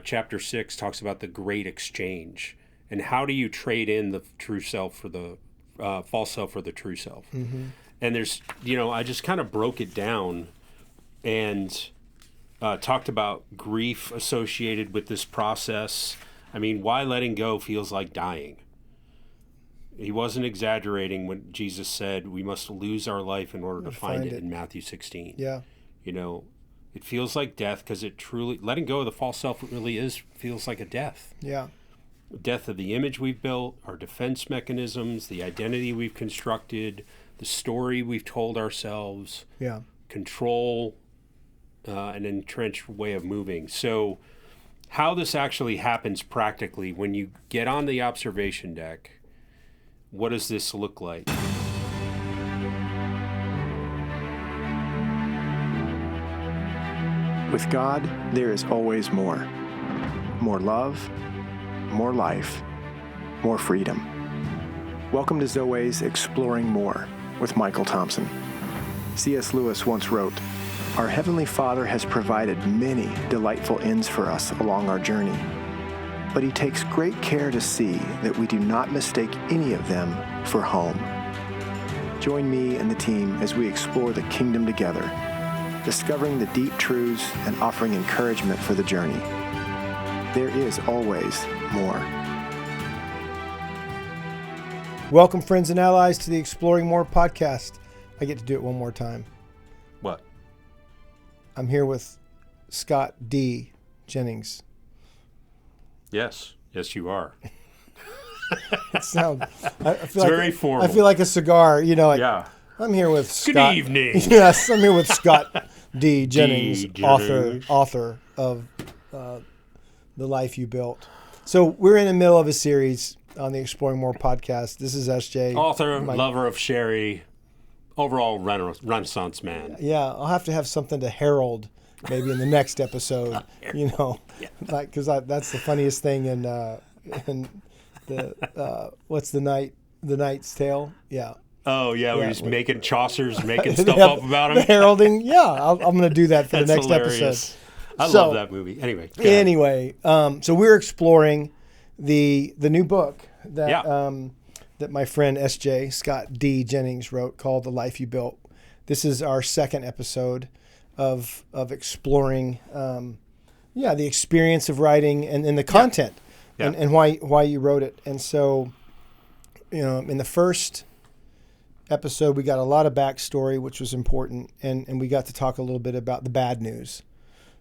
chapter 6 talks about the great exchange. And how do you trade in the true self for the false self for the true self? Mm-hmm. And there's, I just kind of broke it down and talked about grief associated with this process. I mean, why letting go feels like dying. He wasn't exaggerating when Jesus said we must lose our life in order to find it in Matthew 16. Yeah. It feels like death because it truly, letting go of the false self really feels like a death. Yeah. Death of the image we've built, our defense mechanisms, the identity we've constructed, the story we've told ourselves, control, an entrenched way of moving. So how this actually happens practically, when you get on the observation deck, what does this look like? With God, there is always more. More love, more life, more freedom. Welcome to Zoe's Exploring More with Michael Thompson. C.S. Lewis once wrote, "Our Heavenly Father has provided many delightful ends for us along our journey, but He takes great care to see that we do not mistake any of them for home." Join me and the team as we explore the kingdom together, discovering the deep truths and offering encouragement for the journey. There is always more. Welcome, friends and allies, to the Exploring More podcast. I get to do it one more time. What? I'm here with Scott D. Jennings. Yes, you are. It sounds. I feel it's like, very formal. I feel like a cigar. Yeah. I'm here with Scott. Good evening. Yes, I'm here with Scott D. Jennings, Jennings. author of The Life You Built. So we're in the middle of a series on the Exploring More podcast. This is SJ. Author, lover of sherry, overall Renaissance man. Yeah, I'll have to have something to herald maybe in the next episode. Because that's the funniest thing in the what's the Knight's Tale? Yeah. Oh yeah, we're just making Chaucer's, making stuff up about him. The heralding. Yeah, I'm going to do that for the next hilarious. episode. I love that movie. Anyway, so we're exploring the new book that my friend SJ, Scott D. Jennings, wrote called The Life You Built. This is our second episode of exploring the experience of writing and the content and why you wrote it. And so, in the first episode, we got a lot of backstory, which was important, and we got to talk a little bit about the bad news.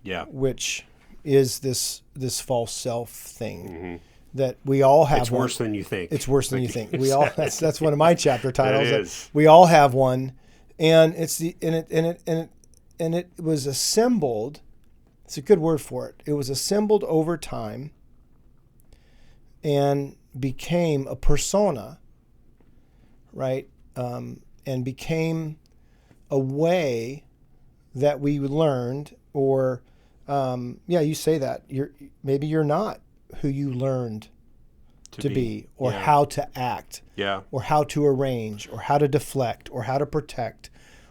Yeah. Which is this false self thing that we all have. It's worse than you think. It's worse than you think. We all. That's one of my chapter titles. It is. We all have one, and it was assembled. It's a good word for it. It was assembled over time and became a persona, right? And became a way that we learned, or you say that maybe you're not who you learned to be or how to act, or how to arrange, or how to deflect, or how to protect,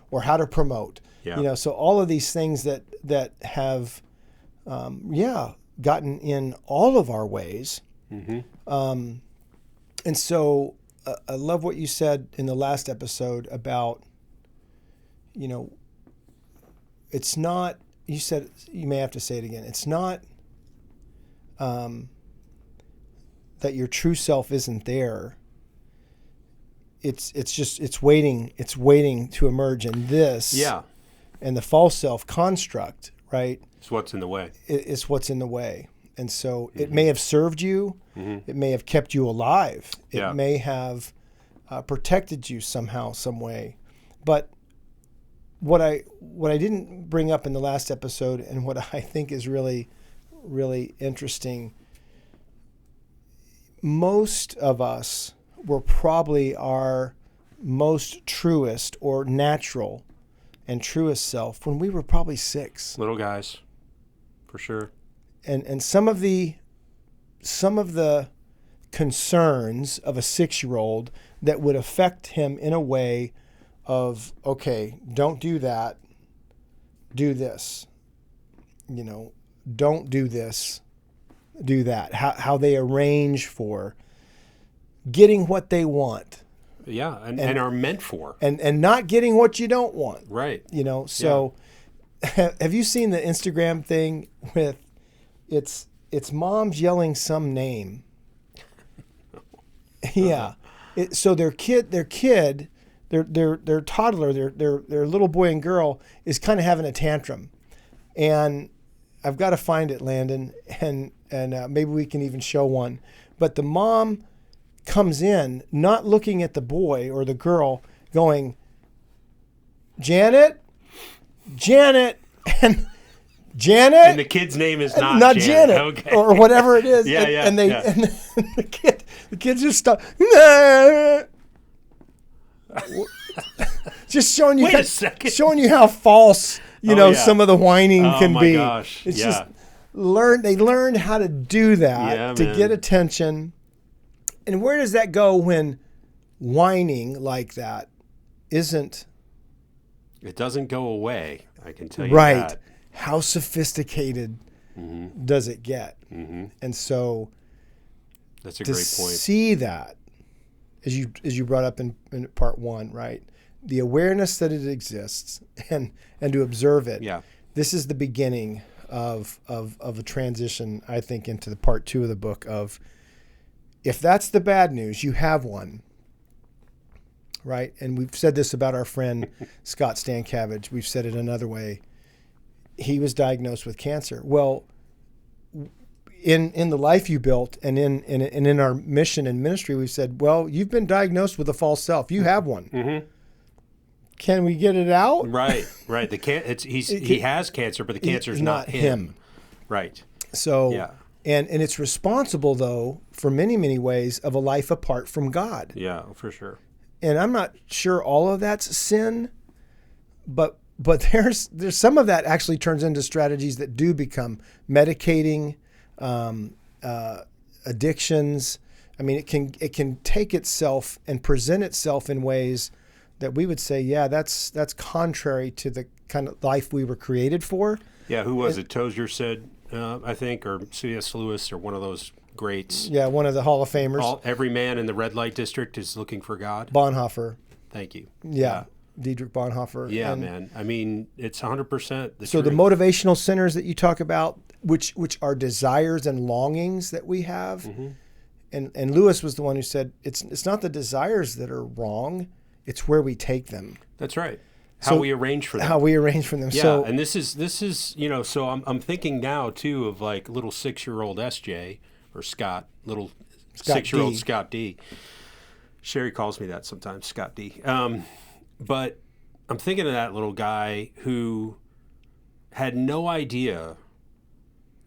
or how to promote. So all of these things that have gotten in all of our ways. And so I love what you said in the last episode about, it's not, you said, you may have to say it again. It's not that your true self isn't there. It's waiting to emerge, in this. Yeah. And the false self construct, right? It's what's in the way. It's what's in the way. And so it may have served you. It may have kept you alive. It may have protected you somehow, some way. But what I didn't bring up in the last episode, and what I think is really, really interesting, most of us were probably our most truest or natural and truest self when we were probably 6. Little guys, for sure. And some of the concerns of a 6-year-old that would affect him in a way of, okay, don't do that, do this. Don't do this, do that, how they arrange for getting what they want. Yeah, and are meant for. And not getting what you don't want. Right. So have you seen the Instagram thing with it's moms yelling some name? Yeah. So their toddler, their little boy and girl is kind of having a tantrum. And I've got to find it, Landon, and maybe we can even show one. But the mom comes in, not looking at the boy or the girl, going, Janet, and Janet. And the kid's name is not Janet, okay. or whatever it is. And the kid just stop. Just showing you, showing you how false some of the whining can be. Gosh. It's just they learned how to do that to get attention. And where does that go when whining like that isn't? It doesn't go away. I can tell you that. Right. How sophisticated does it get? And so that's a great point. See that, as you brought up in part one, right? The awareness that it exists and to observe it. Yeah. This is the beginning of a transition, I think, into the part two of the book of, if that's the bad news, you have one, right? And we've said this about our friend Scott Stankiewicz. We've said it another way. He was diagnosed with cancer. Well, in the life you built and in our mission and ministry, we've said, well, you've been diagnosed with a false self. You have one. Mm-hmm. Can we get it out? Right. He has cancer, but the cancer is not him. Right. So, and it's responsible, though, for many, many ways of a life apart from God. Yeah, for sure. And I'm not sure all of that's sin, but there's some of that actually turns into strategies that do become medicating, addictions. I mean, it can take itself and present itself in ways that we would say, that's contrary to the kind of life we were created for. Yeah, who was it? Tozer said, I think, or C.S. Lewis, or one of those greats. Yeah, one of the Hall of Famers. Every man in the red light district is looking for God. Bonhoeffer. Thank you. Yeah. Dietrich Bonhoeffer. Yeah, man. I mean, it's 100% the So truth. the motivational centers that you talk about, which are desires and longings that we have, and Lewis was the one who said, it's not the desires that are wrong, it's where we take them. That's right. How we arrange for them. Yeah, so, and this is so I'm thinking now too of like little 6-year-old SJ or Scott, little 6-year-old Scott D. Sherry calls me that sometimes, Scott D. But I'm thinking of that little guy who had no idea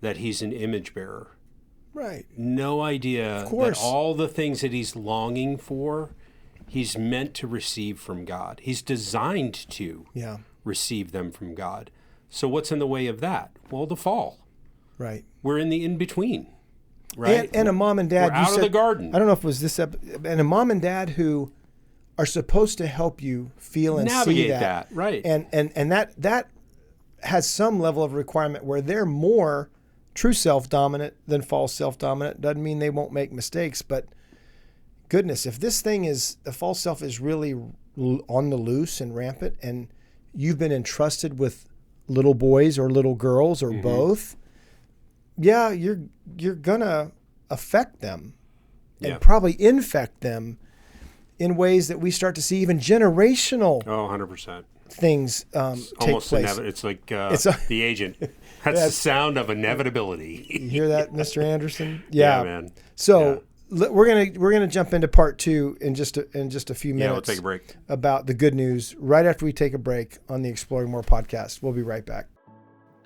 that he's an image bearer. Right. No idea that all the things that he's longing for, he's meant to receive from God. He's designed to receive them from God. So what's in the way of that? Well, the fall. Right. We're in the in-between. Right. And a mom and dad. We're out of the garden. I don't know if it was this and a mom and dad who are supposed to help you feel and navigate see that. Right. And that has some level of requirement where they're more true self-dominant than false self-dominant. Doesn't mean they won't make mistakes, but goodness, if this thing is, the false self is really on the loose and rampant, and you've been entrusted with little boys or little girls or both, you're gonna affect them and probably infect them in ways that we start to see even generational 100% things take place. It's like The Agent. That's the sound of inevitability. You hear that, Mr. Anderson? Yeah, man. So we're gonna jump into part two in just a few minutes. Yeah, we'll take a break. About the good news right after we take a break on the Exploring More podcast. We'll be right back.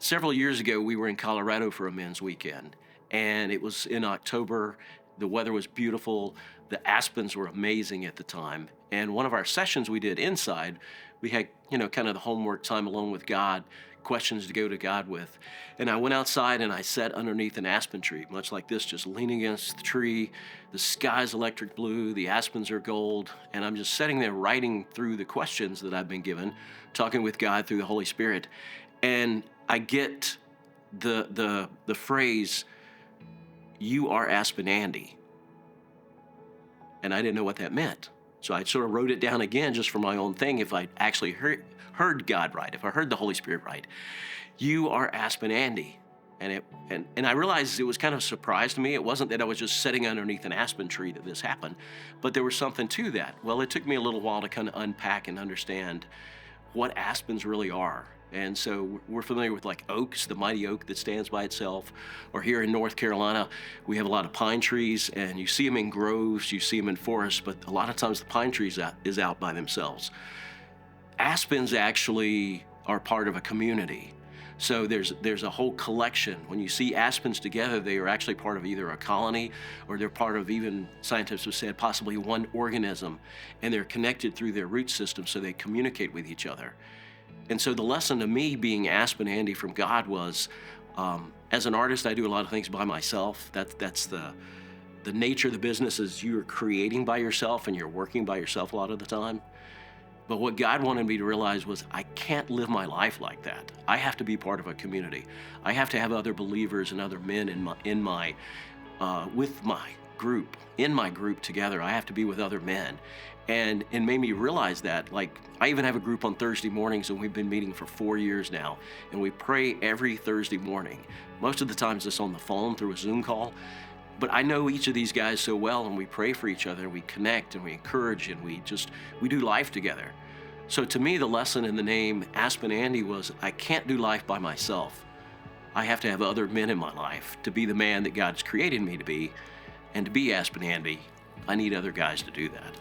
Several years ago, we were in Colorado for a men's weekend, and it was in October. The weather was beautiful. The aspens were amazing at the time. And one of our sessions we did inside, we had, kind of the homework time alone with God, questions to go to God with. And I went outside and I sat underneath an aspen tree, much like this, just leaning against the tree. The sky's electric blue, the aspens are gold, and I'm just sitting there writing through the questions that I've been given, talking with God through the Holy Spirit. And I get the phrase, you are Aspen Andy. And I didn't know what that meant. So I sort of wrote it down again just for my own thing, if I actually heard God right, if I heard the Holy Spirit right. You are Aspen Andy. And I realized it was kind of a surprise to me. It wasn't that I was just sitting underneath an aspen tree that this happened, but there was something to that. Well, it took me a little while to kind of unpack and understand what aspens really are. And so we're familiar with like oaks, the mighty oak that stands by itself. Or here in North Carolina, we have a lot of pine trees, and you see them in groves, you see them in forests, but a lot of times the pine trees is out by themselves. Aspens actually are part of a community. So there's a whole collection. When you see aspens together, they are actually part of either a colony, or they're part of, even scientists have said, possibly one organism, and they're connected through their root system, so they communicate with each other. And so the lesson to me, being Aspen Andy from God, was, as an artist, I do a lot of things by myself. That's the nature of the business, is you're creating by yourself and you're working by yourself a lot of the time. But what God wanted me to realize was, I can't live my life like that. I have to be part of a community. I have to have other believers and other men in my group together. I have to be with other men. And it made me realize that, like, I even have a group on Thursday mornings, and we've been meeting for 4 years now, and we pray every Thursday morning. Most of the times it's on the phone through a Zoom call. But I know each of these guys so well, and we pray for each other, and we connect, and we encourage, and we do life together. So to me, the lesson in the name Aspen Andy was, I can't do life by myself. I have to have other men in my life to be the man that God's created me to be. And to be Aspen Andy, I need other guys to do that.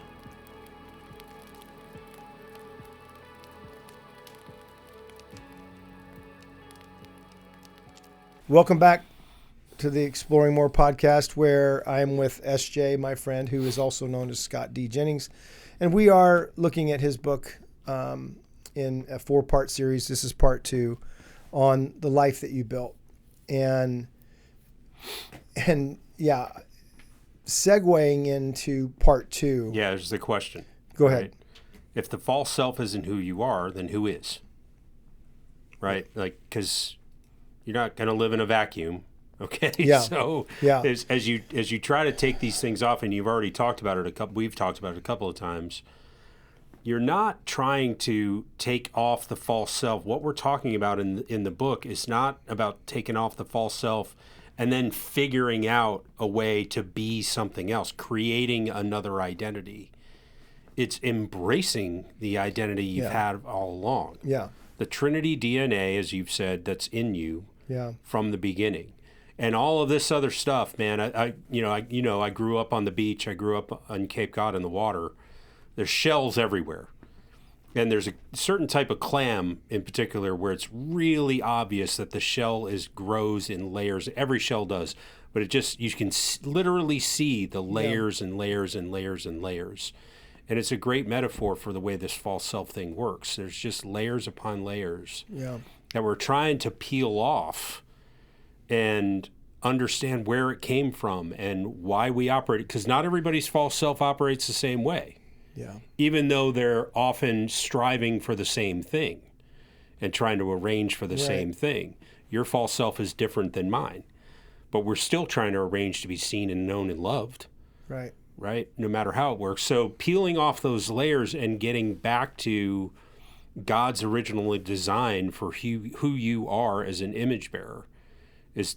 Welcome back to the Exploring More podcast, where I'm with SJ, my friend, who is also known as Scott D. Jennings. And we are looking at his book in a 4-part series. This is part 2 on the life that you built. And yeah, segueing into part 2. Yeah, there's the question. Go ahead. If the false self isn't who you are, then who is? Right? Like, because you're not going to live in a vacuum. Okay. Yeah. So yeah. As you try to take these things off, and you've already talked about it we've talked about it a couple of times, you're not trying to take off the false self. What we're talking about in the book is not about taking off the false self and then figuring out a way to be something else, creating another identity. It's embracing the identity you've had all along. Yeah. The Trinity DNA, as you've said, that's in you from the beginning. And all of this other stuff, man, I grew up on the beach. I grew up on Cape Cod in the water. There's shells everywhere. And there's a certain type of clam in particular where it's really obvious that the shell grows in layers. Every shell does. But you can literally see the layers and layers and layers and layers. And it's a great metaphor for the way this false self thing works. There's just layers upon layers that we're trying to peel off and understand where it came from and why we operate. Because not everybody's false self operates the same way. Yeah. Even though they're often striving for the same thing and trying to arrange for the same thing. Your false self is different than mine. But we're still trying to arrange to be seen and known and loved. Right. Right? No matter how it works. So peeling off those layers and getting back to God's original design for who you are as an image bearer,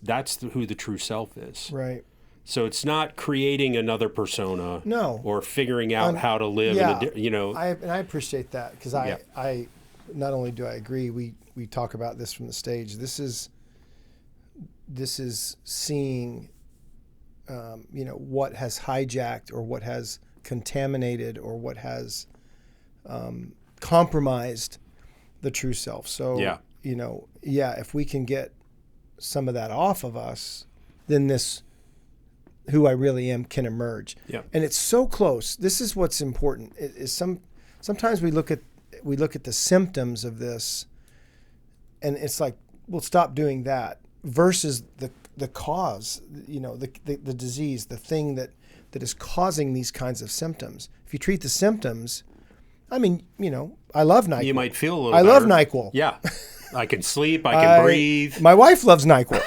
that's who the true self is. Right. So it's not creating another persona. No. Or figuring out how to live. I appreciate that, because I not only do I agree, we talk about this from the stage. This is seeing what has hijacked or what has contaminated or what has compromised the true self. So, if we can get some of that off of us, then this who I really am can emerge. Yeah. And it's so close. This is what's important. Sometimes we look at the symptoms of this, and it's like, we'll stop doing that, versus the cause, the disease, the thing that is causing these kinds of symptoms. If you treat the symptoms, I mean, I love NyQuil. You might feel a little better. love NyQuil. Yeah. I can sleep. I can breathe. My wife loves NyQuil.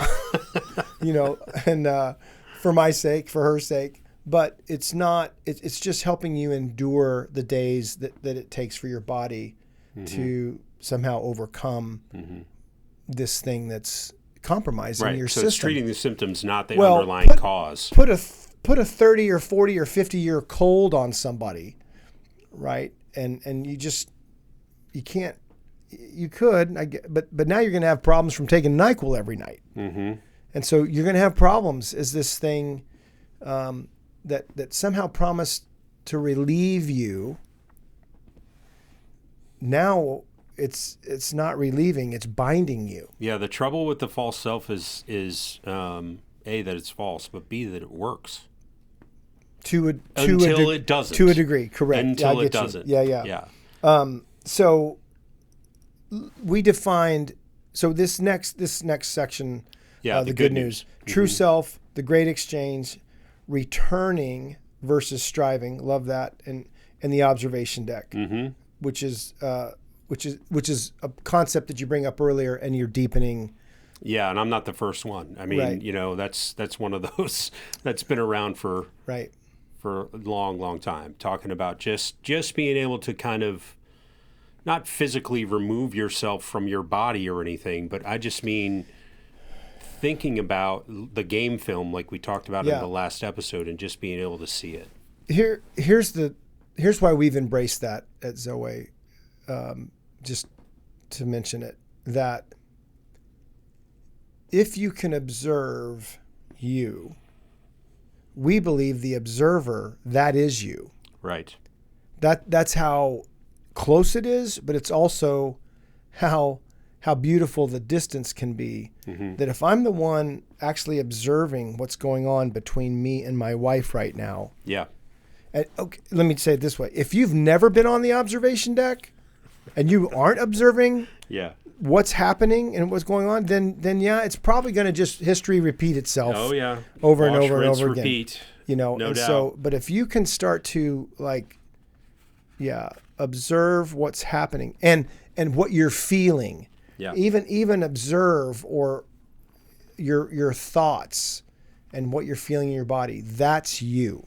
And for my sake, for her sake. But it's not, it's just helping you endure the days that it takes for your body to somehow overcome this thing that's compromising your system. So it's treating the symptoms, not the underlying cause. Put a 30 or 40 or 50 year cold on somebody, right? And you can't, you could, but now you're going to have problems from taking NyQuil every night. And so you're going to have problems as this thing that somehow promised to relieve you. Now it's not relieving, it's binding you. Yeah, the trouble with the false self is A, that it's false, but B, that it works. Until it doesn't. To a degree, correct. Until it doesn't. Yeah. So we defined, this next section, the good news. True self, the great exchange, returning versus striving. Love that. And the observation deck, which is a concept that you bring up earlier, and you're deepening. Yeah, and I'm not the first one. I mean, that's one of those that's been around for a long time, talking about just being able to kind of not physically remove yourself from your body or anything, but I just mean thinking about the game film like we talked about in the last episode, and just being able to see it. Here's why we've embraced that at Zoe. Just to mention it, that if you can observe you, we believe the observer, that is you. Right. That's how close it is, but it's also how beautiful the distance can be. That if I'm the one actually observing what's going on between me and my wife right now. Yeah. And, okay, let me say it this way. If you've never been on the observation deck and you aren't observing what's happening and what's going on, then it's probably going to just history repeat itself. Oh yeah, over and over and over again. Repeat. No doubt. So, but if you can start to observe what's happening and what you're feeling, even observe or your thoughts and what you're feeling in your body, that's you.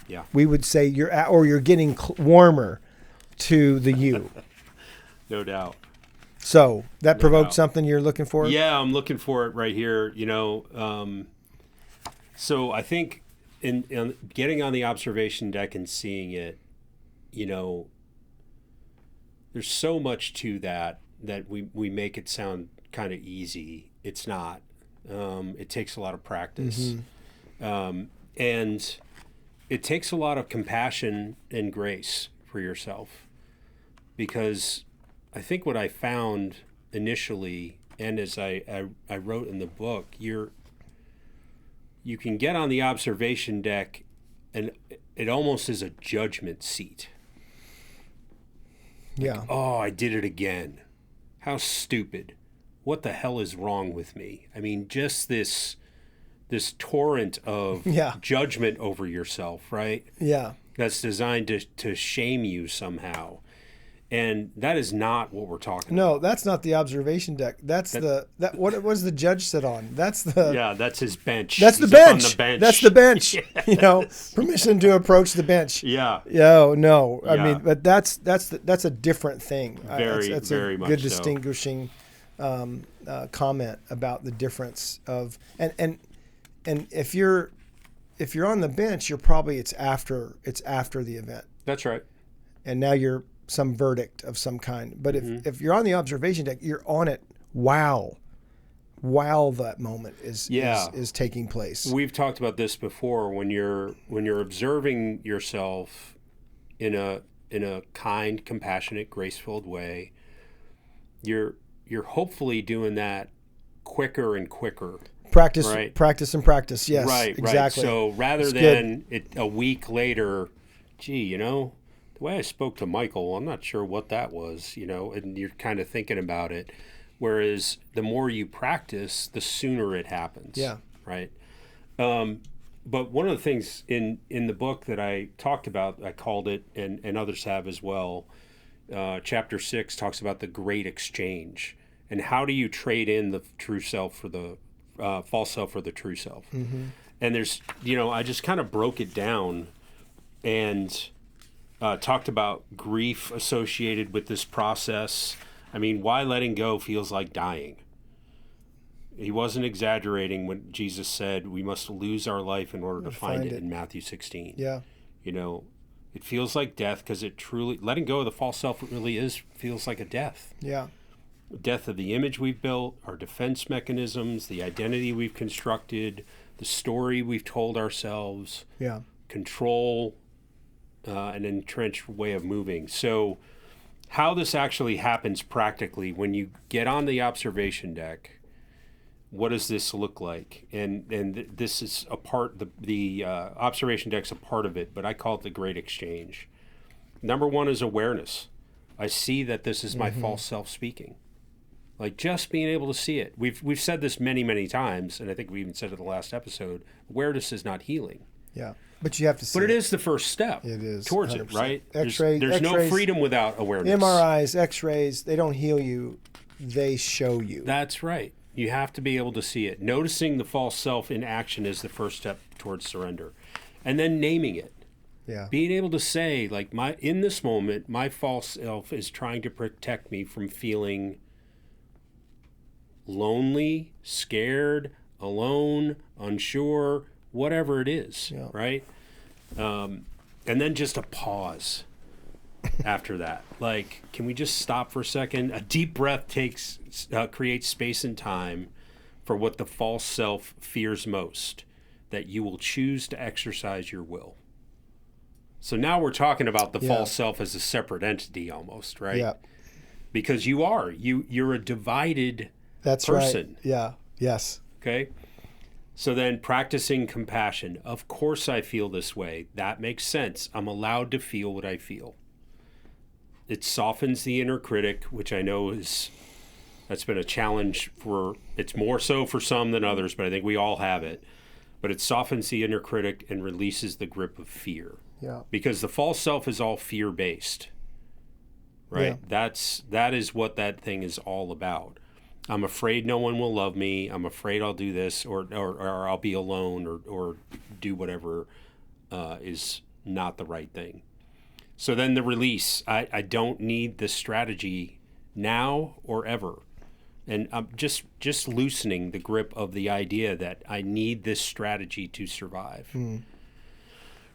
Yeah, we would say you're getting warmer to the you. No doubt. So that provoked something you're looking for? Yeah, I'm looking for it right here. So I think in getting on the observation deck and seeing it, there's so much to that we make it sound kind of easy. It's not. It takes a lot of practice. And it takes a lot of compassion and grace for yourself, because I think what I found initially, and as I wrote in the book, you can get on the observation deck and it almost is a judgment seat. Yeah. Oh, I did it again. How stupid. What the hell is wrong with me? I mean, just this torrent of judgment over yourself, right? Yeah. That's designed to shame you somehow. And that is not what we're talking about. No, that's not the observation deck. That's what does the judge sit on? That's that's his bench. That's the bench. On the bench. That's the bench. Yes. Permission to approach the bench. Yeah. No. I mean, but that's a different thing. Very that's very a much good so. Distinguishing comment about the difference of and if you're on the bench, you're probably it's after the event. That's right. And now you're some verdict of some kind. But if you're on the observation deck, you're on it while that moment is taking place. We've talked about this before. When you're observing yourself in a kind, compassionate, grace-filled way, you're hopefully doing that quicker and quicker. Practice, right? Practice and practice. Yes, right, exactly. Right. So rather than a week later, the way I spoke to Michael, I'm not sure what that was, and you're kind of thinking about it. Whereas the more you practice, the sooner it happens. Yeah. Right. But one of the things in the book that I talked about, I called it, and others have as well, Chapter 6 talks about the great exchange. And how do you trade in the true self for the false self for the true self? And there's, I just kind of broke it down and talked about grief associated with this process. I mean, why letting go feels like dying. He wasn't exaggerating when Jesus said we must lose our life in order to find it in Matthew 16. Yeah. It feels like death because it truly, letting go of the false self really feels like a death. Yeah. Death of the image we've built, our defense mechanisms, the identity we've constructed, the story we've told ourselves, control, an entrenched way of moving. So how this actually happens practically, when you get on the observation deck, what does this look like? And this is a part, the observation deck's a part of it, but I call it the great exchange. Number one is awareness. I see that this is my false self speaking. Like just being able to see it. We've said this many, many times, and I think we even said it in the last episode. Awareness is not healing. Yeah, but you have to see it. But it is the first step. It is towards 100%. it, right? X-rays, there's no freedom without awareness. MRIs, X-rays, they don't heal you. They show you. That's right. You have to be able to see it. Noticing the false self in action is the first step towards surrender. And then naming it. Yeah. Being able to say, like, in this moment, my false self is trying to protect me from feeling lonely, scared, alone, unsure, whatever it is, right? And then just a pause after that. Like, can we just stop for a second? A deep breath creates space and time for what the false self fears most, that you will choose to exercise your will. So now we're talking about the false self as a separate entity almost, right? Yeah. Because you're a divided person. Right. Yeah. Yes. Okay? So then practicing compassion. Of course I feel this way. That makes sense. I'm allowed to feel what I feel. It softens the inner critic, which I know that's been a challenge it's more so for some than others, but I think we all have it. But it softens the inner critic and releases the grip of fear. Yeah. Because the false self is all fear-based, right? Yeah. That is what that thing is all about. I'm afraid no one will love me. I'm afraid I'll do this, or I'll be alone, or do whatever is not the right thing. So then the release. I don't need this strategy now or ever. And I'm just loosening the grip of the idea that I need this strategy to survive.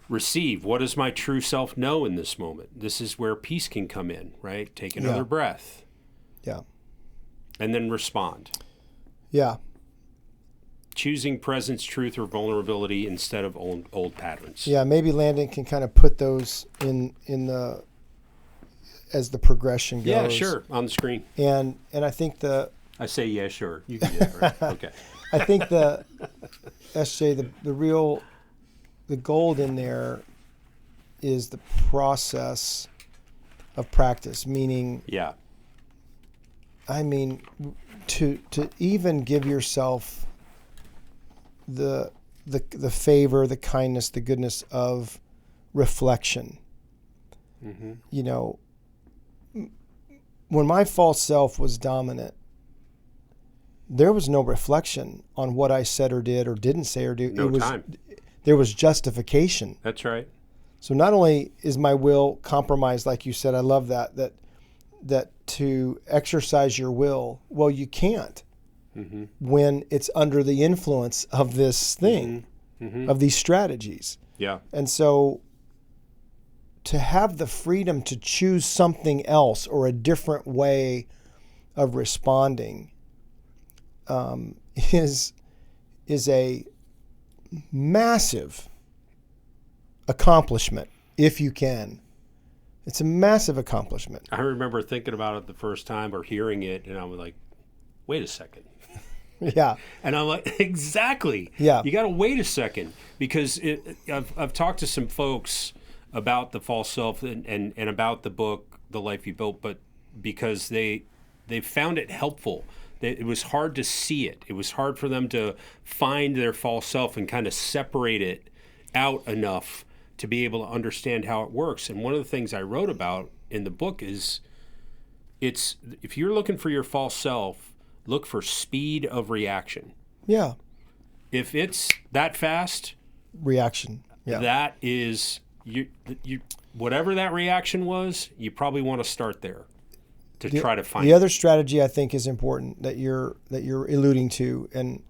Receive. What does my true self know in this moment? This is where peace can come in, right? Take another breath. Yeah. And then respond. Yeah. Choosing presence, truth, or vulnerability instead of old patterns. Yeah, maybe Landon can kind of put those in the as the progression goes. Yeah, sure, on the screen. And I think I say yeah, sure. You can do it, right? Okay. I think SJ, the gold in there is the process of practice, meaning to even give yourself the favor, the kindness, the goodness of reflection. When my false self was dominant, there was no reflection on what I said or did or didn't say or do. There was justification. That's right. So not only is my will compromised, like you said, I love that to exercise your will, well, you can't when it's under the influence of this thing, of these strategies. Yeah. And so to have the freedom to choose something else or a different way of responding is a massive accomplishment, if you can. It's a massive accomplishment. I remember thinking about it the first time or hearing it, and I was like, wait a second. Yeah. And I'm like, exactly. Yeah. You got to wait a second, because I've talked to some folks about the false self and about the book, The Life You Built, but because they found it helpful. It was hard to see it. It was hard for them to find their false self and kind of separate it out enough to be able to understand how it works. And one of the things I wrote about in the book is if you're looking for your false self, look for speed of reaction. Yeah. if it's that fast, reaction. Yeah. That is you whatever that reaction was, you probably want to start there to try to find the other strategy I think is important that you're alluding to, and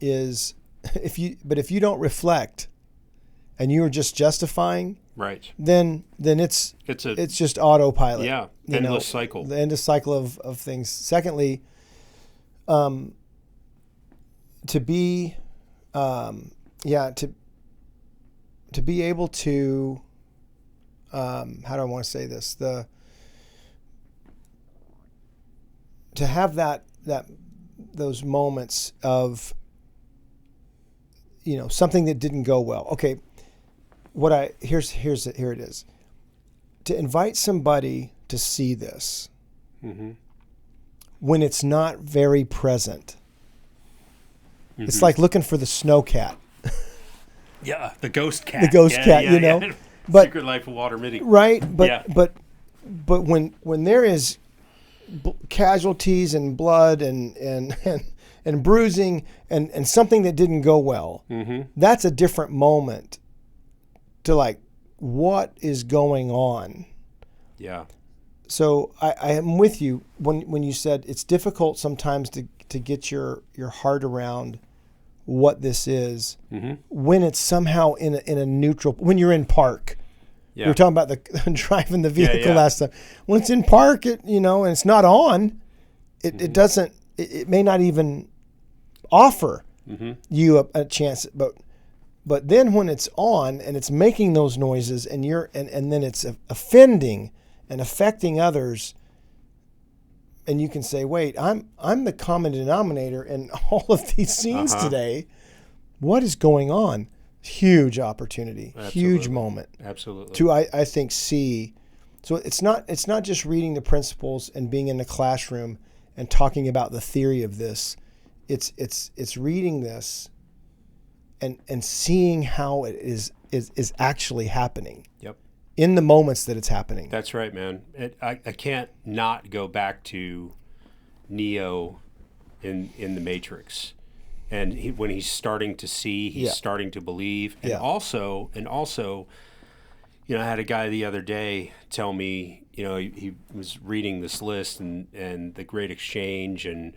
is if you don't reflect and you're just justifying, right, then it's just autopilot. Yeah, endless cycle. The endless cycle of things. Secondly, to be able to how do I want to say this? To have those moments of, something that didn't go well. Okay, here it is. To invite somebody to see this when it's not very present. It's like looking for the snow cat. Yeah, the ghost cat. The ghost cat, Yeah. But Secret Life of Walter Mitty. Right, but when there is casualties and blood and bruising and something that didn't go well, that's a different moment to like, what is going on? Yeah. So I am with you when you said it's difficult sometimes to get your heart around what this is when it's somehow in a neutral, when you're in park. Yeah. We were talking about the driving the vehicle last time. When it's in park, and it's not on, it doesn't, it may not even offer you a chance. But then when it's on and it's making those noises and and then it's offending and affecting others, and you can say, wait, I'm the common denominator in all of these scenes today. What is going on? Huge opportunity, huge moment. Absolutely. To I think see, so it's not just reading the principles and being in the classroom and talking about the theory of this. It's reading this and seeing how it is actually happening. Yep. In the moments that it's happening. That's right, man. I can't not go back to Neo in the Matrix. And when he's starting to see, he's starting to believe. And also, I had a guy the other day tell me, he was reading this list and the Great Exchange and,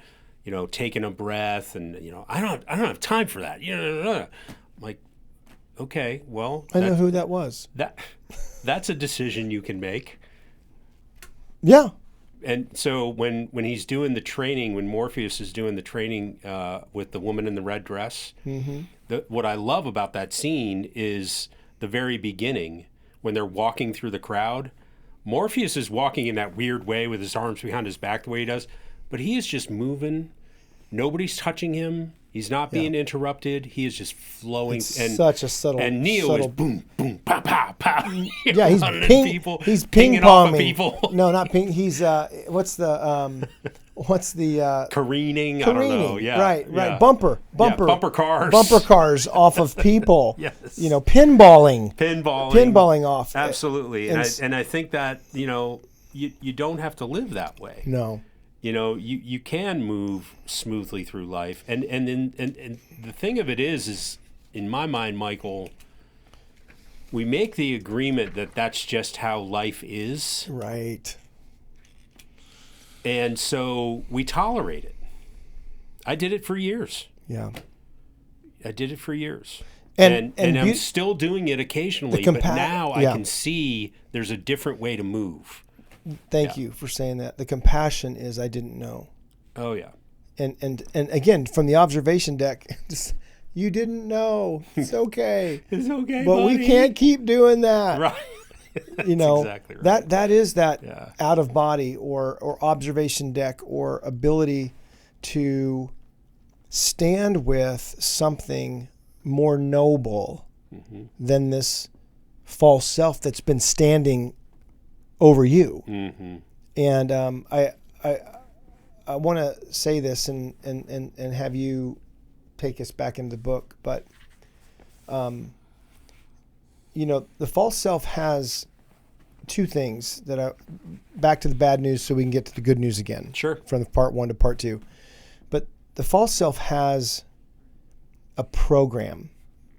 taking a breath and, I don't have time for that. I'm like, okay, well. I know who that was. That's a decision you can make. Yeah. And so when he's doing the training, when Morpheus is doing the training with the woman in the red dress, what I love about that scene is the very beginning when they're walking through the crowd. Morpheus is walking in that weird way with his arms behind his back the way he does, but he is just moving. Nobody's touching him. He's not being interrupted. He is just flowing. Such a subtle. And Neo is boom, boom, pow, pow, pow. Yeah, he's ping ponging people. No, not ping. He's what's the careening? I don't know. Yeah, right. Yeah. Bumper cars off of people. Yes. Pinballing off. Absolutely, and I think that you don't have to live that way. No. You can move smoothly through life, and the thing of it is in my mind, Michael, we make the agreement that that's just how life is, right? And so we tolerate it. I did it for years. Yeah, I did it for years, and I'm still doing it occasionally. But now I can see there's a different way to move. Thank you for saying that. The compassion is I didn't know. Oh yeah. And again, from the observation deck, you didn't know. It's okay. It's okay. But buddy. We can't keep doing that. Right. Exactly right. That is that out of body or observation deck or ability to stand with something more noble than this false self that's been standing over you. And I want to say this and have you take us back into the book, but the false self has two things that back to the bad news so we can get to the good news again. Sure. From the part 1 to part 2. But the false self has a program.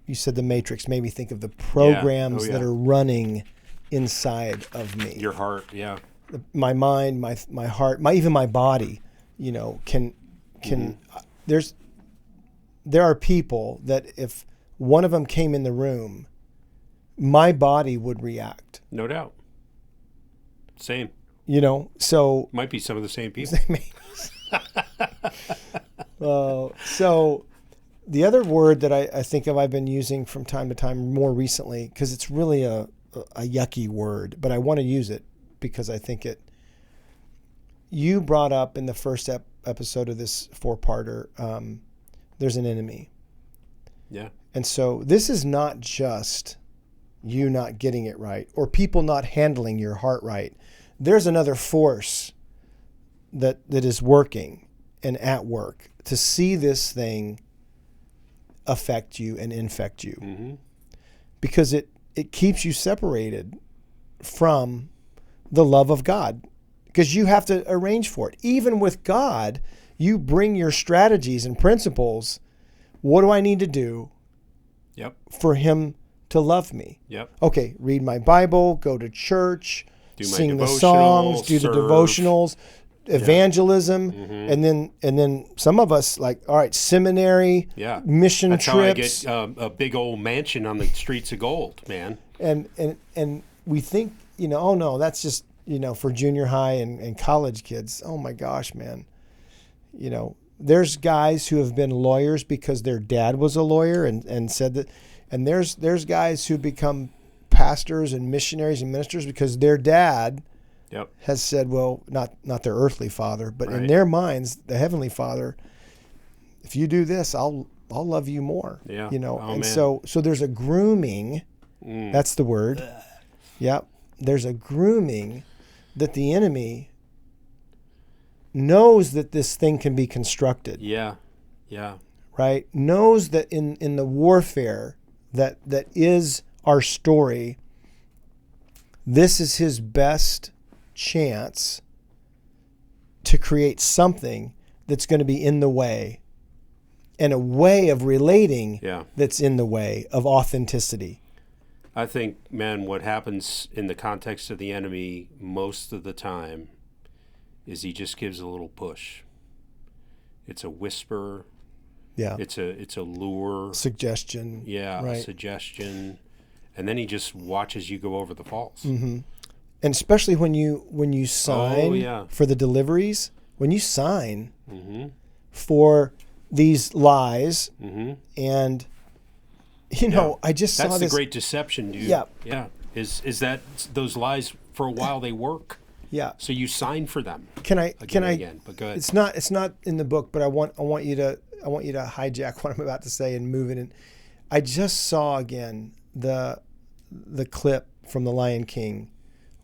You said the Matrix made me think of the programs that are running inside of me. Your heart, yeah. My mind, my heart, even my body, can there are people that if one of them came in the room, my body would react. No doubt. Same. So might be some of the same people. So the other word that I think of I've been using from time to time more recently, because it's really a yucky word, but I want to use it because I think you brought up in the first episode of this 4-parter, there's an enemy. Yeah. And so this is not just you not getting it right or people not handling your heart right. There's another force that is working and at work to see this thing affect you and infect you. Because it keeps you separated from the love of God, because you have to arrange for it. Even with God, you bring your strategies and principles. What do I need to do for him to love me? Okay, read my Bible, go to church, sing the songs, do the devotionals, evangelism, and then some of us all right, seminary, mission That's trips. How I get a big old mansion on the streets of gold, man. And we think, oh no, that's just for junior high and college kids. Oh my gosh, man. There's guys who have been lawyers because their dad was a lawyer and said that, and there's guys who become pastors and missionaries and ministers because their dad has said, well, not their earthly father, but in their minds, the heavenly Father, if you do this, I'll love you more. Man. So there's a grooming. That's the word. There's a grooming that the enemy knows that this thing can be constructed. Right? Knows that in the warfare that is our story, this is his best chance to create something that's going to be in the way, and a way of relating that's in the way of authenticity. I think, man, what happens in the context of the enemy most of the time is he just gives a little push. It's a whisper. It's a lure. Suggestion. A suggestion. And then he just watches you go over the falls. And especially when you sign for the deliveries, when you sign for these lies, and I just saw this. That's the great deception, dude. Is that those lies for a while they work. So you sign for them. Can I? But go ahead. It's not in the book, but I want you to hijack what I'm about to say and move it in. I just saw again the clip from The Lion King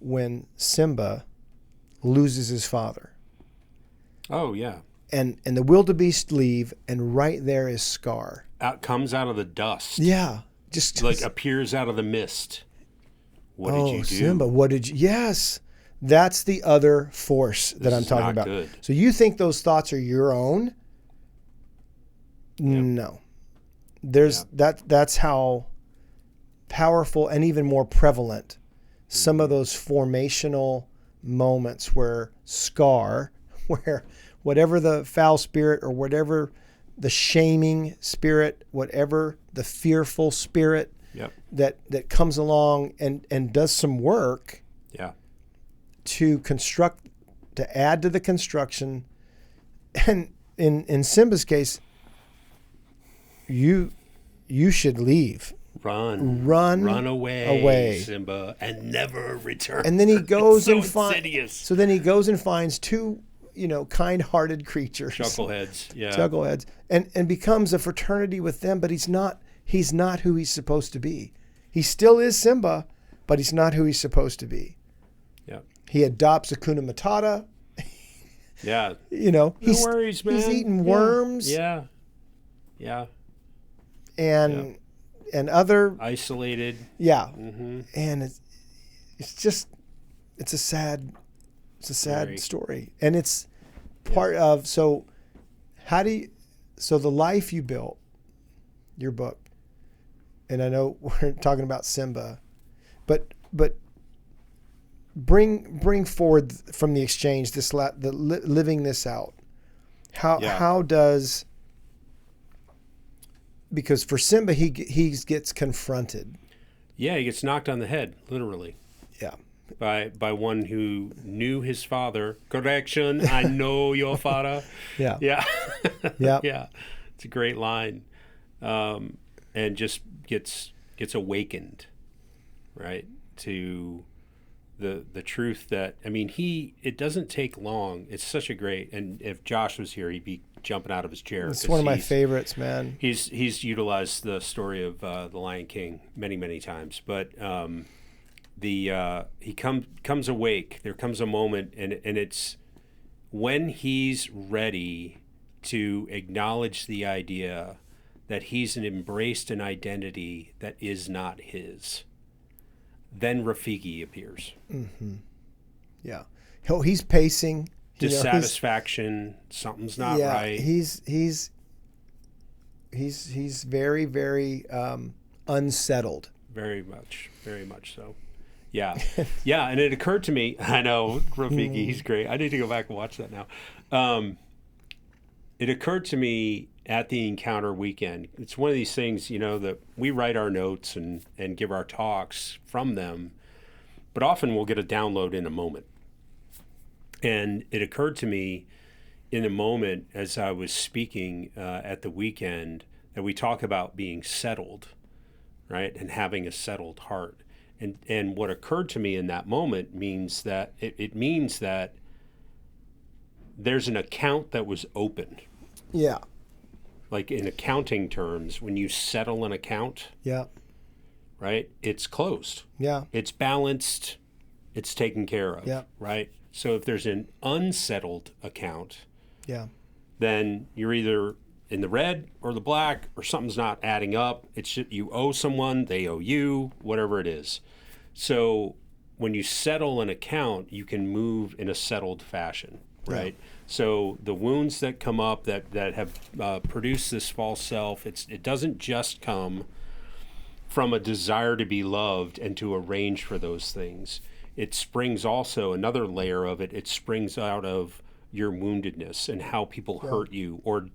when Simba loses his father. Oh yeah. And the wildebeest leave, and right there is Scar. Comes out of the dust. Just appears out of the mist. What did you do? Simba, what did you? Yes, that's the other force that I'm talking about. Good. So you think those thoughts are your own? No. That's how powerful and even more prevalent some of those formational moments where Scar, where whatever the foul spirit or whatever the shaming spirit, whatever the fearful spirit that comes along and does some work to construct, to add to the construction. And in Simba's case, you should leave. Run away, Simba, and never return. And then he goes and finds. So then he goes and finds two, kind-hearted creatures, chuckleheads, and becomes a fraternity with them. But he's not who he's supposed to be. He still is Simba, but he's not who he's supposed to be. He adopts Hakuna Matata. No worries, man. He's eating worms. And other isolated. And it's a sad story, and it's part of. So the life you built, your book, and I know we're talking about Simba, but bring forward from the exchange living this out. How does, because for Simba he gets confronted. Yeah, he gets knocked on the head, literally. Yeah. By one who knew his father. Correction, I know your father. Yeah. Yeah. Yeah. Yeah. It's a great line. And just gets awakened, right, to the truth that, I mean, it doesn't take long. It's such a great, and if Josh was here, he'd be jumping out of his chair. It's one of my favorites, man. He's utilized the story of the Lion King many, many times, but he comes awake. There comes a moment, and it's when he's ready to acknowledge the idea that he's embraced an identity that is not his. Then Rafiki appears. Mm-hmm. Yeah. He's pacing. Dissatisfaction. Something's not right. He's very, very unsettled. Very much so. Yeah. Yeah, and it occurred to me, I know, Rafiki, he's great. I need to go back and watch that now. It occurred to me at the encounter weekend, it's one of these things, that we write our notes and give our talks from them, but often we'll get a download in a moment. And it occurred to me in a moment as I was speaking at the weekend that we talk about being settled, right, and having a settled heart. And what occurred to me in that moment means that it means that there's an account that was open. Yeah. Like in accounting terms, when you settle an account, yeah, right, it's closed. Yeah. It's balanced. It's taken care of. Yeah. Right. So if there's an unsettled account, yeah, then you're either in the red or the black, or something's not adding up. It's you owe someone, they owe you, whatever it is. So when you settle an account, you can move in a settled fashion, right? Yeah. So the wounds that come up that have produced this false self, it doesn't just come from a desire to be loved and to arrange for those things. It springs also, another layer of it springs out of your woundedness and how people hurt you, or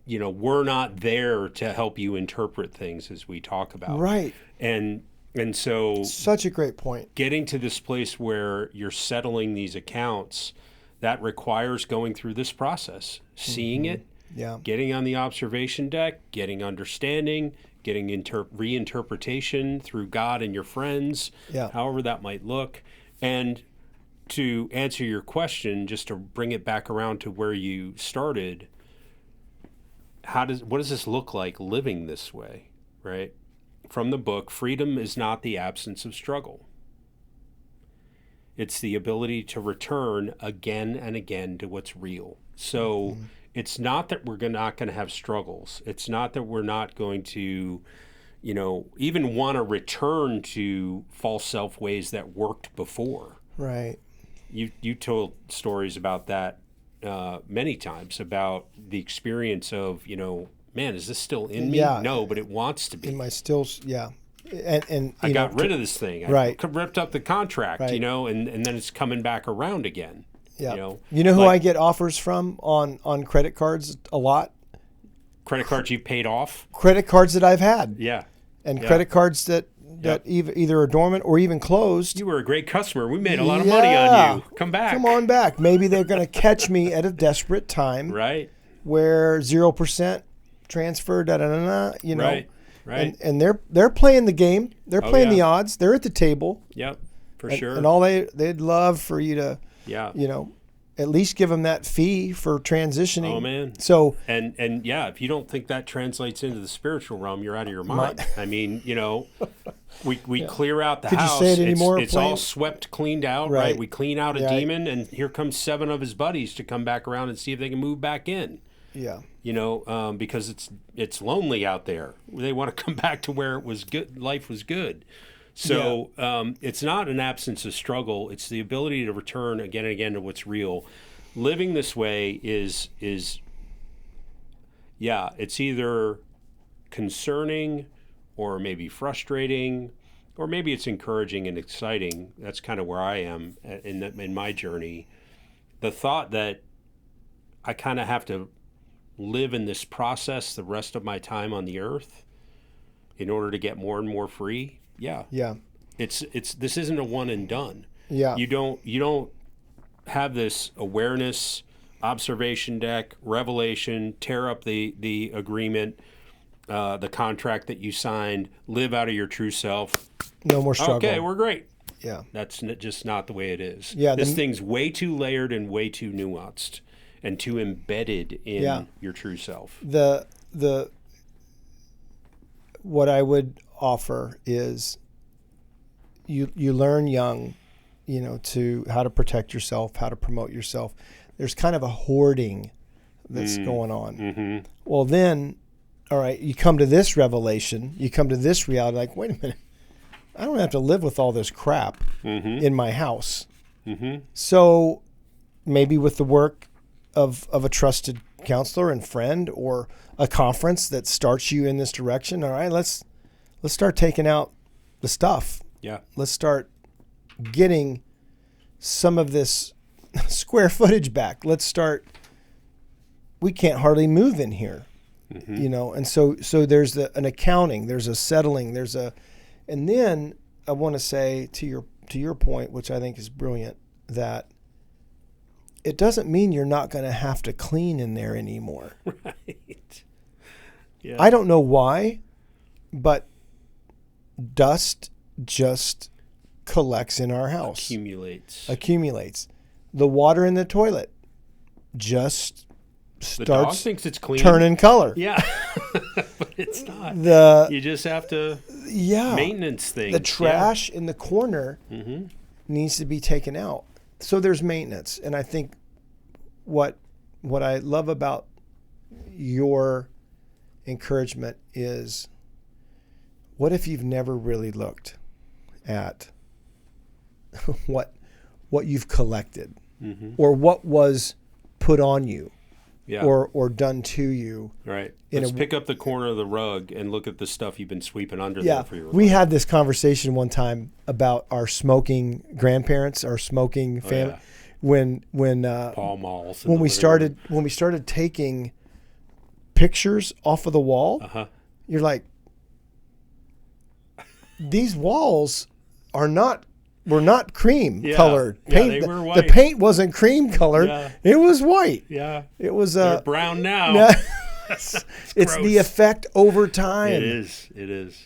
we're not there to help you interpret things, as we talk about. Right. And so such a great point. Getting to this place where you're settling these accounts, that requires going through this process, seeing it, getting on the observation deck, getting understanding, getting reinterpretation through God and your friends, however that might look. And to answer your question, just to bring it back around to where you started, what does this look like living this way, right? From the book, freedom is not the absence of struggle. It's the ability to return again and again to what's real. So it's not that we're not going to have struggles. It's not that we're not going to, even want to return to false self ways that worked before. Right. You told stories about that many times, about the experience of, man, is this still in me? Yeah. No, but it wants to be. In my stills, yeah. And I got rid of this thing. I ripped up the contract, and then it's coming back around again. Yeah. Who I get offers from on credit cards a lot? Credit cards you paid off? Credit cards that I've had. Yeah. And credit cards that either are dormant or even closed. You were a great customer. We made a lot of money on you. Come back. Come on back. Maybe they're going to catch me at a desperate time. Right. Where 0% transfer, Right. Right. And they're playing the game. They're playing the odds. They're at the table. Yep, for sure. And all they'd love for you to, at least give them that fee for transitioning. Oh man. So and if you don't think that translates into the spiritual realm, you're out of your mind. I mean, we clear out the house. Could you say it anymore? It's all swept, cleaned out, right? We clean out a demon, and here comes 7 of his buddies to come back around and see if they can move back in. Yeah. Because it's lonely out there. They want to come back to where it was good. Life was good. So it's not an absence of struggle. It's the ability to return again and again to what's real. Living this way is it's either concerning or maybe frustrating, or maybe it's encouraging and exciting. That's kind of where I am in my journey. The thought that I kind of have to live in this process the rest of my time on the earth in order to get more and more free. Yeah. This isn't a one and done. Yeah. You don't have this awareness, observation deck, revelation, tear up the agreement, the contract that you signed, live out of your true self. No more struggle. Okay, we're great. Yeah. That's just not the way it is. Yeah. This thing's way too layered and way too nuanced and too embedded in your true self. What I would offer is you learn young, to how to protect yourself, how to promote yourself. There's kind of a hoarding that's going on. Mm-hmm. Well, then, all right, you come to this revelation, you come to this reality, like, wait a minute, I don't have to live with all this crap in my house. Mm-hmm. So maybe with the work of a trusted counselor and friend, or a conference that starts you in this direction, all right, let's start taking out the stuff. Yeah. Let's start getting some of this square footage back. We can't hardly move in here, and so there's an accounting, there's a settling, and then I want to say to your point, which I think is brilliant, that it doesn't mean you're not going to have to clean in there anymore. Right. Yeah. I don't know why, but dust just collects in our house. Accumulates. The water in the toilet just the dog starts thinks it's clean. Turning color. Yeah. But it's not. You just have to maintenance things. The trash in the corner needs to be taken out. So there's maintenance. And I think what I love about your encouragement is, what if you've never really looked at what you've collected, or what was put on you, or done to you. Right. Let's pick up the corner of the rug and look at the stuff you've been sweeping under there for your life. We had this conversation one time about our smoking grandparents, our smoking family. When Pall Malls. When we started taking pictures off of the wall, you're like, these walls were not cream colored paint. Yeah, they were white. The paint wasn't cream colored. Yeah. It was white. Yeah. It was They're brown now. It's the effect over time. It is.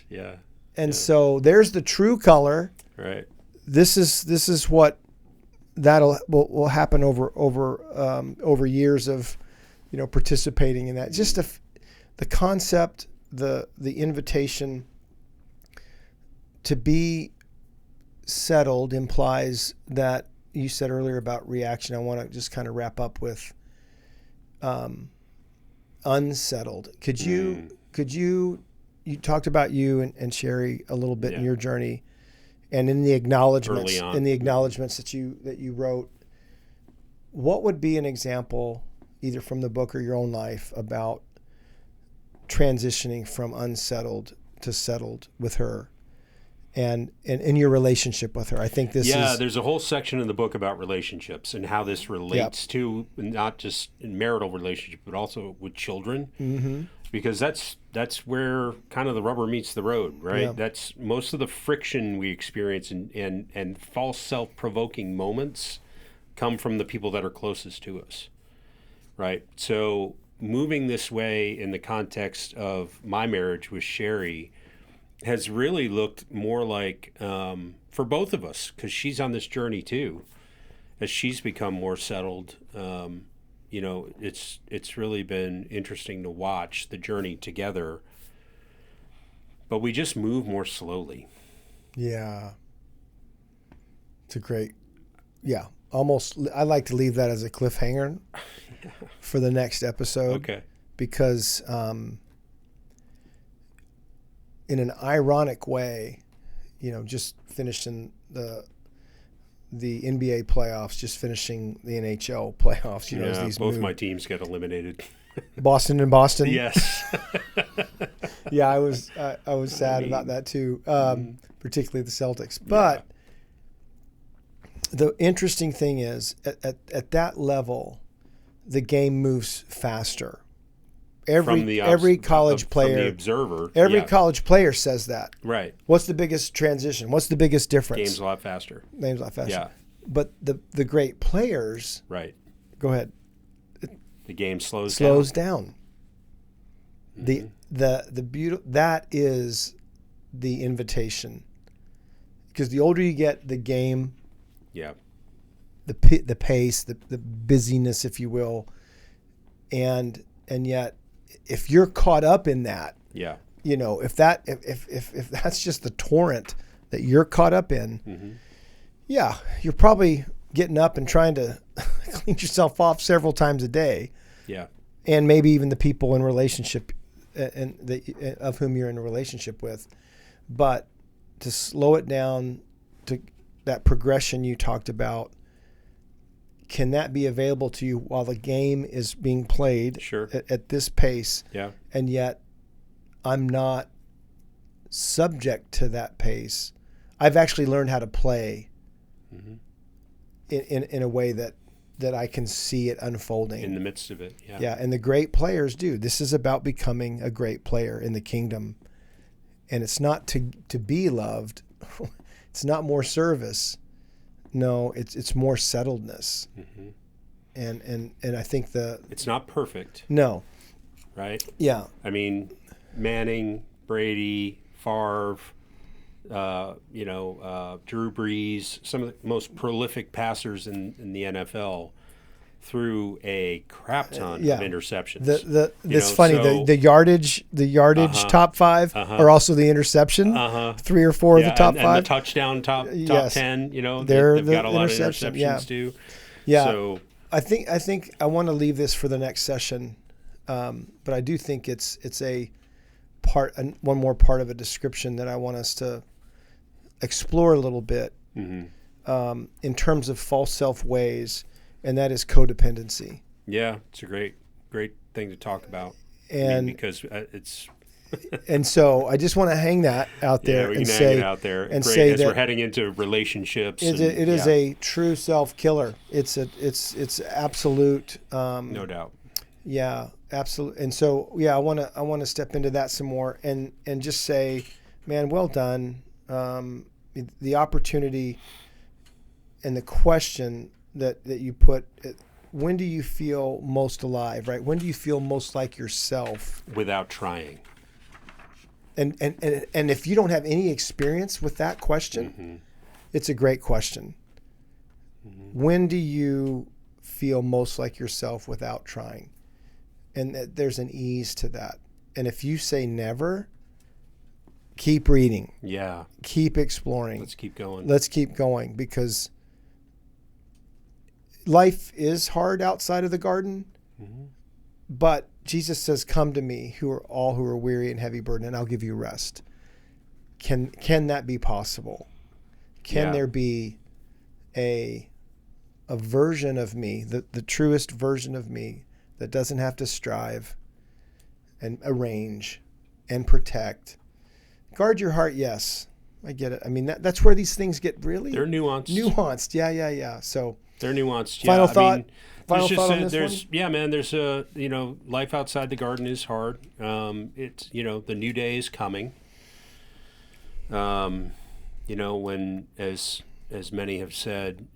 Yeah. And so there's the true color. Right. This is what will happen over years of participating in that. Just the concept, the invitation to be settled implies that you said earlier about reaction. I want to just kind of wrap up with unsettled. Could you talked about you and Sherry a little bit in your journey, and in the acknowledgments that you wrote, what would be an example, either from the book or your own life, about transitioning from unsettled to settled with her? And in your relationship with her, I think there's a whole section in the book about relationships and how this relates to not just in marital relationship, but also with children, because that's where kind of the rubber meets the road, right? Yeah. That's most of the friction we experience and false self-provoking moments come from the people that are closest to us, right? So moving this way in the context of my marriage with Sherry has really looked more like, for both of us, because she's on this journey too, as she's become more settled. It's really been interesting to watch the journey together, but we just move more slowly. Yeah. It's a great, almost, I like to leave that as a cliffhanger for the next episode. Okay. Because, in an ironic way, just finishing the NBA playoffs, just finishing the NHL playoffs. As these both my teams get eliminated. Boston and Boston. Yes. Yeah, I was sad about that too, particularly the Celtics. But the interesting thing is, at that level, the game moves faster. Every college player, from the observer, every college player says that. Right. What's the biggest transition? What's the biggest difference? Game's a lot faster. Game's a lot faster. Yeah. But the great players. Right. Go ahead. The game slows down. Mm-hmm. The beauty, that is the invitation, because the older you get, the game, the pace, the busyness, if you will, and yet if you're caught up in that, if that's just the torrent that you're caught up in, you're probably getting up and trying to clean yourself off several times a day. Yeah. And maybe even the people in relationship of whom you're in a relationship with. But to slow it down to that progression you talked about, can that be available to you while the game is being played at this pace? Yeah. And yet I'm not subject to that pace. I've actually learned how to play in a way that I can see it unfolding. In the midst of it, Yeah, and the great players do. This is about becoming a great player in the kingdom. And it's not to be loved. It's not more service. No, it's more settledness. And I think it's not perfect. No. Right? Yeah. I mean, Manning, Brady, Favre, Drew Brees, some of the most prolific passers in the NFL, threw a crap ton of interceptions. It's funny. So, the yardage top five are also the interception. 3 or 4 of the top 5. And the touchdown top 10. They've got a lot of interceptions too. Yeah. So I think I want to leave this for the next session, but I do think it's a part, one more part of a description that I want us to explore a little bit in terms of false self ways, and that is codependency. Yeah, it's a great thing to talk about. And because it's and so I just want to hang that out there and say hang it out there and say that we're heading into relationships. It is a true self killer. It's absolute. No doubt. Yeah, absolutely. And so I want to step into that some more and just say, man, well done. The opportunity and the question that you put, when do you feel most alive, right? When do you feel most like yourself? Without trying. And if you don't have any experience with that question, it's a great question. When do you feel most like yourself without trying? And there's an ease to that. And if you say never, keep reading. Yeah. Keep exploring. Let's keep going. Because life is hard outside of the garden, but Jesus says, "Come to me, who are weary and heavy burdened, and I'll give you rest." Can that be possible? Can there be a version of me, the truest version of me, that doesn't have to strive and arrange and protect? Guard your heart, yes. I get it. I mean, that's where these things get really... They're nuanced. Yeah. So they're nuanced. Final thought on this one? Yeah, man, there's life outside the garden is hard. It's, the new day is coming. When, as many have said,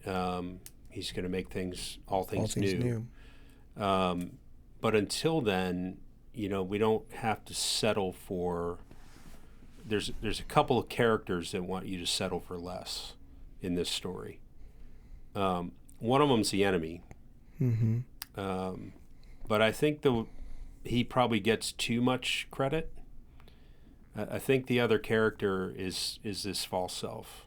he's going to make all things new. But until then, we don't have to settle for... There's a couple of characters that want you to settle for less in this story. One of them's the enemy. But I think he probably gets too much credit. I think the other character is this false self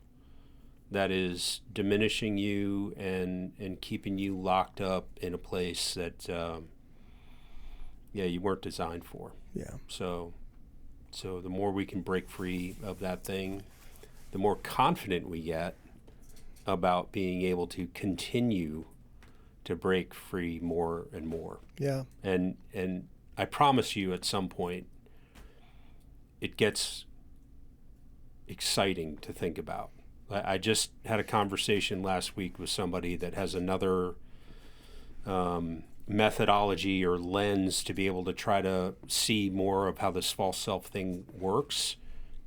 that is diminishing you and keeping you locked up in a place that you weren't designed for. Yeah. So the more we can break free of that thing, the more confident we get about being able to continue to break free more and more. Yeah. And I promise you, at some point, it gets exciting to think about. I just had a conversation last week with somebody that has another methodology or lens to be able to try to see more of how this false self thing works.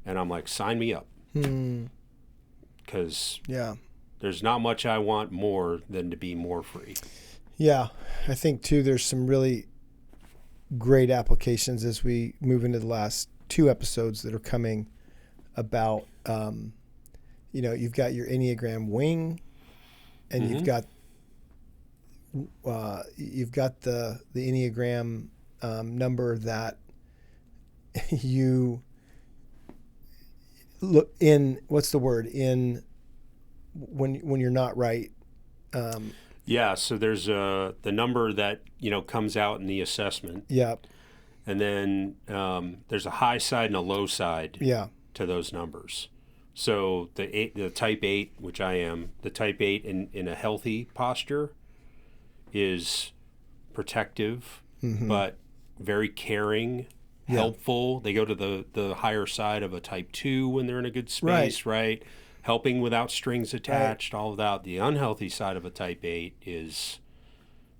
And I'm like, sign me up. Because there's not much I want more than to be more free. Yeah. I think, too, there's some really great applications as we move into the last 2 episodes that are coming about, you've got your Enneagram wing, and you've got the Enneagram number that you look in. What's the word in when you're not right? So there's the number that comes out in the assessment. Yep. And then there's a high side and a low side. Yeah. To those numbers. So the type 8, which I am, the type 8 in a healthy posture is protective, but very caring, helpful. They go to the higher side of a type 2 when they're in a good space, right? Helping without strings attached, all of that. The unhealthy side of a type 8 is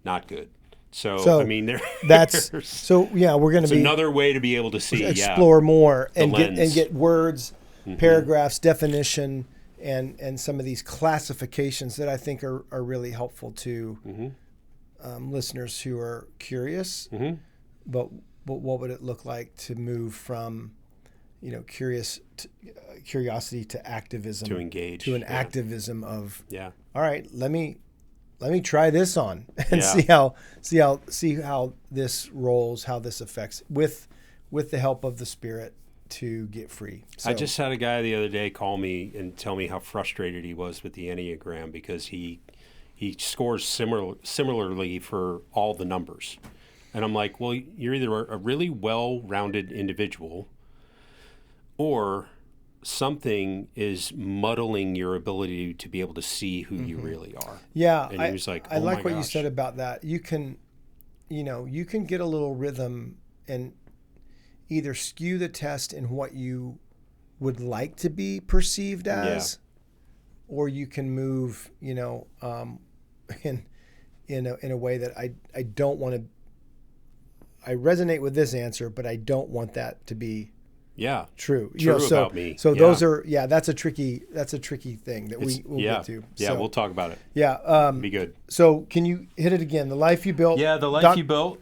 not good. So I mean, we're going to be another way to be able to see, explore more and get words, paragraphs, definition, and some of these classifications that I think are really helpful to listeners who are curious. But what would it look like to move from curiosity to activism, to engage, to an activism of all right, let me try this on and see how this rolls, how this affects with the help of the Spirit to get free. So, I just had a guy the other day call me and tell me how frustrated he was with the Enneagram because he scores similarly for all the numbers. And I'm like, well, you're either a really well-rounded individual or something is muddling your ability to be able to see who you really are. Yeah. And he was like, I like what you said about that. You can get a little rhythm and either skew the test in what you would like to be perceived as, or you can move, in a way that I don't want to. I resonate with this answer, but I don't want that to be true. About me. So those are that's a tricky thing that we'll get to. Yeah, we'll talk about it. Yeah. Be good. So can you hit it again? The Life You Built. Yeah, the Life You Built.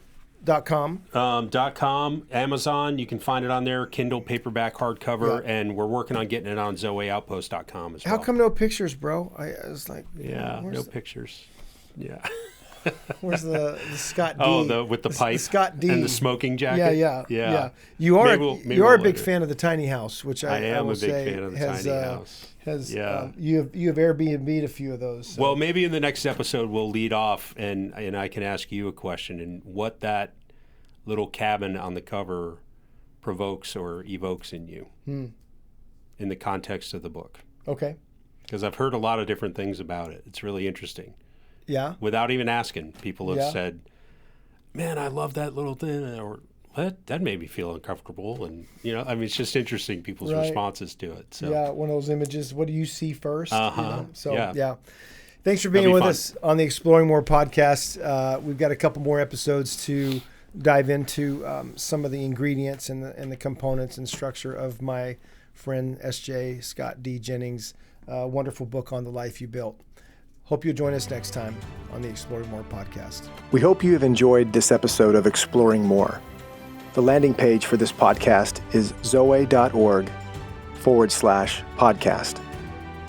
.com. .com, Amazon, you can find it on there, Kindle, paperback, hardcover, and we're working on getting it on ZoeOutpost.com as well. How come no pictures, bro? I was like, no pictures. Yeah. Where's the Scott D? Oh, with the pipe, the Scott D, and the smoking jacket. Yeah. You are a big fan of the tiny house, which I am a big fan of the tiny house. You have Airbnb'd a few of those. So. Well, maybe in the next episode we'll lead off and I can ask you a question and what that little cabin on the cover provokes or evokes in you in the context of the book. Okay. Because I've heard a lot of different things about it. It's really interesting. Yeah. Without even asking, people have said, "Man, I love that little thing," or that made me feel uncomfortable, and it's just interesting people's responses to it. So one of those images. What do you see first? So thanks for being with us on the Exploring More podcast. We've got a couple more episodes to dive into some of the ingredients and the components and structure of my friend S.J. Scott D. Jennings' wonderful book on the Life You Built. Hope you'll join us next time on the Exploring More podcast. We hope you have enjoyed this episode of Exploring More. The landing page for this podcast is zoe.org/podcast.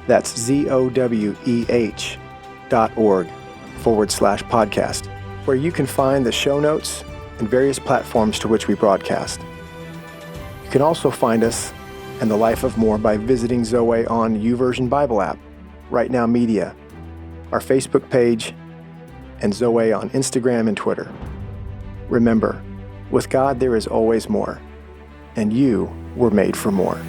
That's ZOWEH.org/podcast, where you can find the show notes and various platforms to which we broadcast. You can also find us and the Life of More by visiting Zoe on YouVersion Bible app, Right Now Media, our Facebook page, and Zoe on Instagram and Twitter. Remember, with God there is always more, and you were made for more.